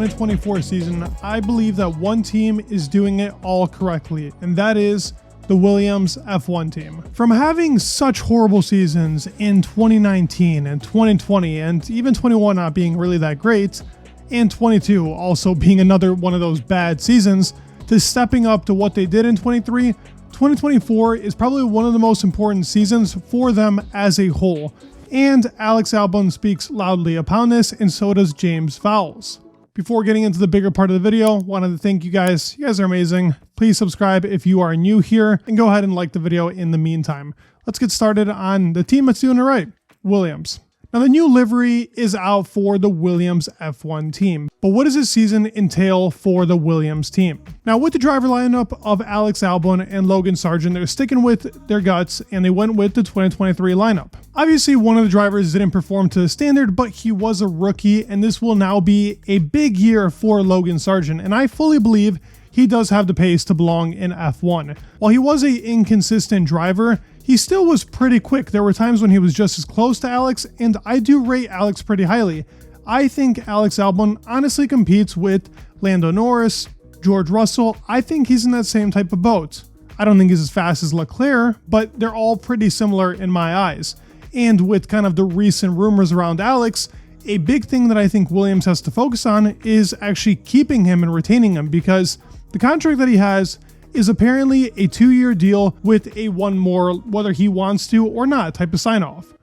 2024 season, I believe that one team is doing it all correctly, and that is the Williams F1 team. From having such horrible seasons in 2019 and 2020, and even 21 not being really that great, and 22 also being another one of those bad seasons, to stepping up to what they did in 23, 2024 is probably one of the most important seasons for them as a whole. And Alex Albon speaks loudly upon this, and so does James Vowles. Before getting into the bigger part of the video, wanted to thank you guys. You guys are amazing. Please subscribe if you are new here, and go ahead and like the video in the meantime. Let's get started on the team that's doing it right, Williams. Now, the new livery is out for the Williams F1 team, but what does this season entail for the Williams team? Now, with the driver lineup of Alex Albon and Logan Sargent, they're sticking with their guts, and they went with the 2023 lineup. Obviously, one of the drivers didn't perform to the standard, but he was a rookie, and this will now be a big year for Logan Sargent, and I fully believe he does have the pace to belong in F1. While he was an inconsistent driver, he still was pretty quick. There were times when he was just as close to Alex, and I do rate Alex pretty highly. I think Alex Albon honestly competes with Lando Norris, George Russell. I think he's in that same type of boat. I don't think he's as fast as Leclerc, but they're all pretty similar in my eyes. And with kind of the recent rumors around Alex, a big thing that I think Williams has to focus on is actually keeping him and retaining him, because the contract that he has is apparently a 2-year deal with a one more, whether he wants to or not, type of sign-off.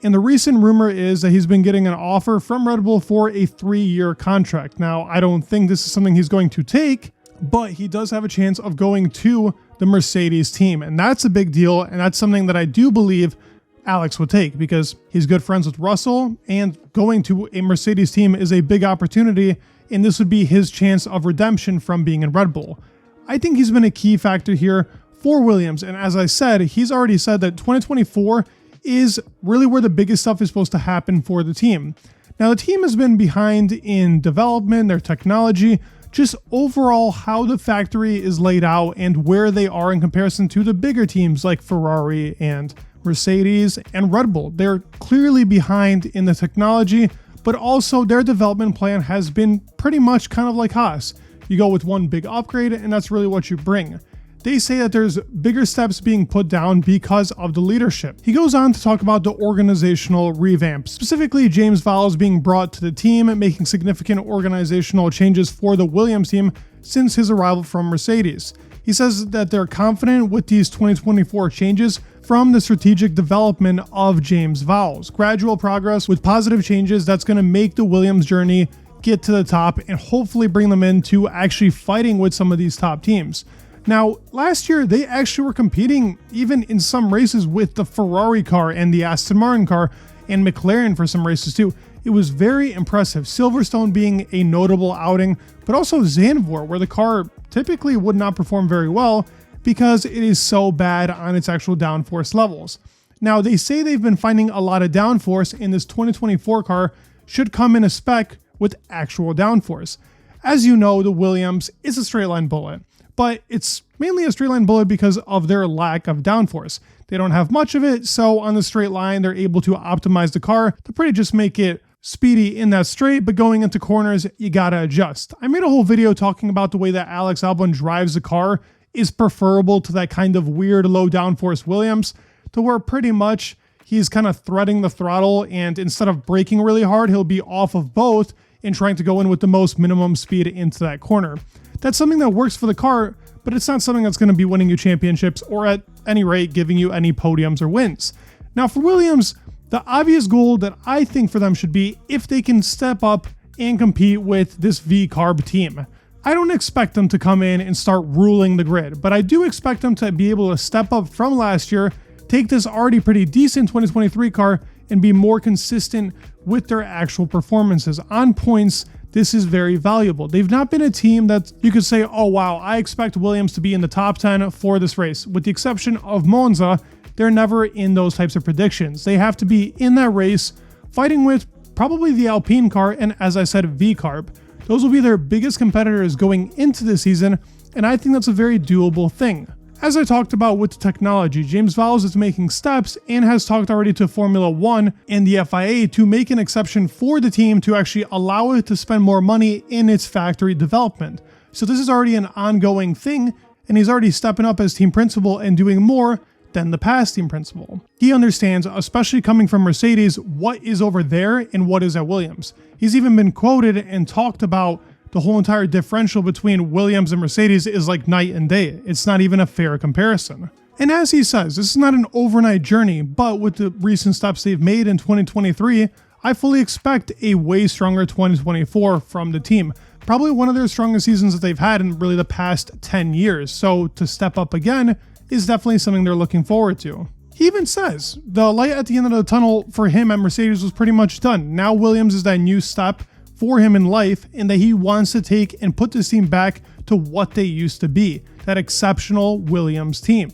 And the recent rumor is that he's been getting an offer from Red Bull for a 3-year contract. Now, I don't think this is something he's going to take, but he does have a chance of going to the Mercedes team. And that's a big deal, and that's something that I do believe Alex would take, because he's good friends with Russell, and going to a Mercedes team is a big opportunity, and this would be his chance of redemption from being in Red Bull. I think he's been a key factor here for Williams, and as I said, he's already said that 2024 is really where the biggest stuff is supposed to happen for the team. Now, the team has been behind in development, their technology, just overall how the factory is laid out and where they are in comparison to the bigger teams like Ferrari and Mercedes and Red Bull. They're clearly behind in the technology, but also their development plan has been pretty much kind of like Haas. You go with one big upgrade, and that's really what you bring. They say that there's bigger steps being put down because of the leadership. He goes on to talk about the organizational revamp, specifically James Vowles being brought to the team, making significant organizational changes for the Williams team since his arrival from Mercedes. He says that they're confident with these 2024 changes from the strategic development of James Vowles. Gradual progress with positive changes that's going to make the Williams journey get to the top and hopefully bring them into actually fighting with some of these top teams. Now, last year, they actually were competing even in some races with the Ferrari car and the Aston Martin car and McLaren for some races too. It was very impressive. Silverstone being a notable outing, but also Zandvoort, where the car typically would not perform very well because it is so bad on its actual downforce levels. Now, they say they've been finding a lot of downforce, and this 2024 car should come in a spec with actual downforce. As you know, the Williams is a straight line bullet, but it's mainly a straight line bullet because of their lack of downforce. They don't have much of it, so on the straight line, they're able to optimize the car to pretty just make it speedy in that straight, but going into corners, you gotta adjust. I made a whole video talking about the way that Alex Albon drives the car is preferable to that kind of weird low downforce Williams, to where pretty much he's kind of threading the throttle, and instead of braking really hard, he'll be off of both and trying to go in with the most minimum speed into that corner. That's something that works for the car, but it's not something that's going to be winning you championships or at any rate giving you any podiums or wins. Now, for Williams, the obvious goal that I think for them should be if they can step up and compete with this V-Carb team. I don't expect them to come in and start ruling the grid, but I do expect them to be able to step up from last year, take this already pretty decent 2023 car, and be more consistent with their actual performances. On points, this is very valuable. They've not been a team that you could say, oh wow, I expect Williams to be in the top 10 for this race. With the exception of Monza, they're never in those types of predictions. They have to be in that race, fighting with probably the Alpine car, and as I said, V-Carb. Those will be their biggest competitors going into the season, and I think that's a very doable thing. As I talked about with the technology, James Vowles is making steps and has talked already to Formula One and the FIA to make an exception for the team to actually allow it to spend more money in its factory development. So this is already an ongoing thing, and he's already stepping up as team principal and doing more than the past team principal. He understands, especially coming from Mercedes, what is over there and what is at Williams. He's even been quoted and talked about the whole entire differential between Williams and Mercedes is like night and day. It's not even a fair comparison. And as he says, this is not an overnight journey, but with the recent steps they've made in 2023, I fully expect a way stronger 2024 from the team. Probably one of their strongest seasons that they've had in really the past 10 years. So to step up again is definitely something they're looking forward to. He even says the light at the end of the tunnel for him at Mercedes was pretty much done. Now Williams is that new step for him in life, and that he wants to take and put this team back to what they used to be, that exceptional Williams team.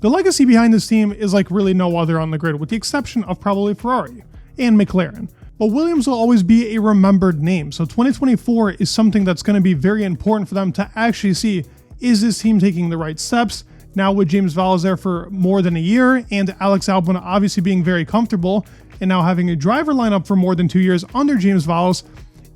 The legacy behind this team is like really no other on the grid, with the exception of probably Ferrari and McLaren. But Williams will always be a remembered name, so 2024 is something that's going to be very important for them to actually see, is this team taking the right steps? Now with James Vowles there for more than a year, and Alex Albon obviously being very comfortable, and now having a driver lineup for more than 2 years under James Vowles,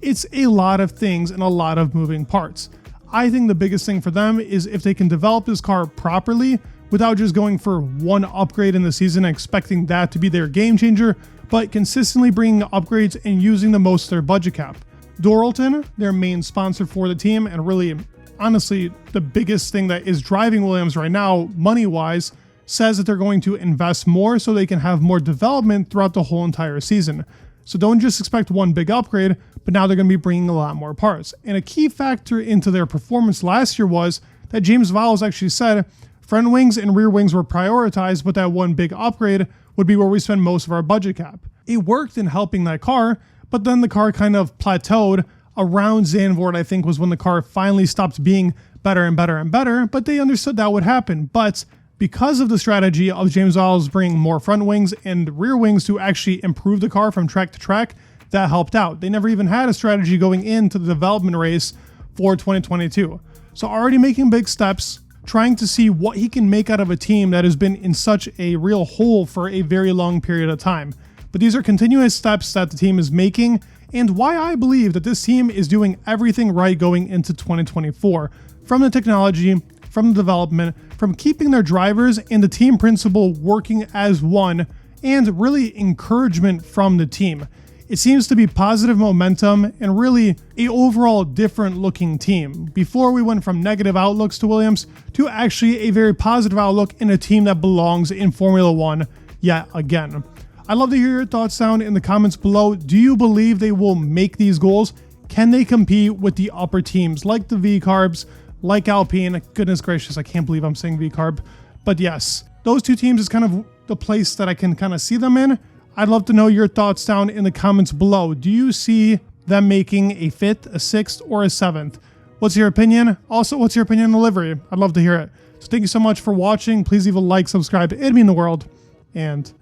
it's a lot of things and a lot of moving parts. I think the biggest thing for them is if they can develop this car properly without just going for one upgrade in the season and expecting that to be their game changer, but consistently bringing upgrades and using the most of their budget cap. Dorilton, their main sponsor for the team, and really, honestly, the biggest thing that is driving Williams right now, money-wise, says that they're going to invest more so they can have more development throughout the whole entire season. So don't just expect one big upgrade, but now they're going to be bringing a lot more parts. And a key factor into their performance last year was that James Vowles actually said front wings and rear wings were prioritized, but that one big upgrade would be where we spend most of our budget cap. It worked in helping that car, but then the car kind of plateaued around Zandvoort, I think, was when the car finally stopped being better and better and better, but they understood that would happen. But because of the strategy of James Vowles bringing more front wings and rear wings to actually improve the car from track to track, that helped out. They never even had a strategy going into the development race for 2022. So already making big steps, trying to see what he can make out of a team that has been in such a real hole for a very long period of time. But these are continuous steps that the team is making, and why I believe that this team is doing everything right going into 2024. From the technology, from the development, from keeping their drivers and the team principal working as one, and really encouragement from the team. It seems to be positive momentum and really a overall different looking team. Before we went from negative outlooks to Williams to actually a very positive outlook in a team that belongs in Formula One yet again. I'd love to hear your thoughts down in the comments below. Do you believe they will make these goals? Can they compete with the upper teams like the V-Carbs, like Alpine? Goodness gracious, I can't believe I'm saying V-Carb. But yes, those two teams is kind of the place that I can kind of see them in. I'd love to know your thoughts down in the comments below. Do you see them making a 5th, a 6th, or a 7th? What's your opinion? Also, what's your opinion on the livery? I'd love to hear it. So thank you so much for watching. Please leave a like, subscribe. It'd mean the world. And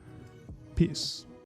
peace.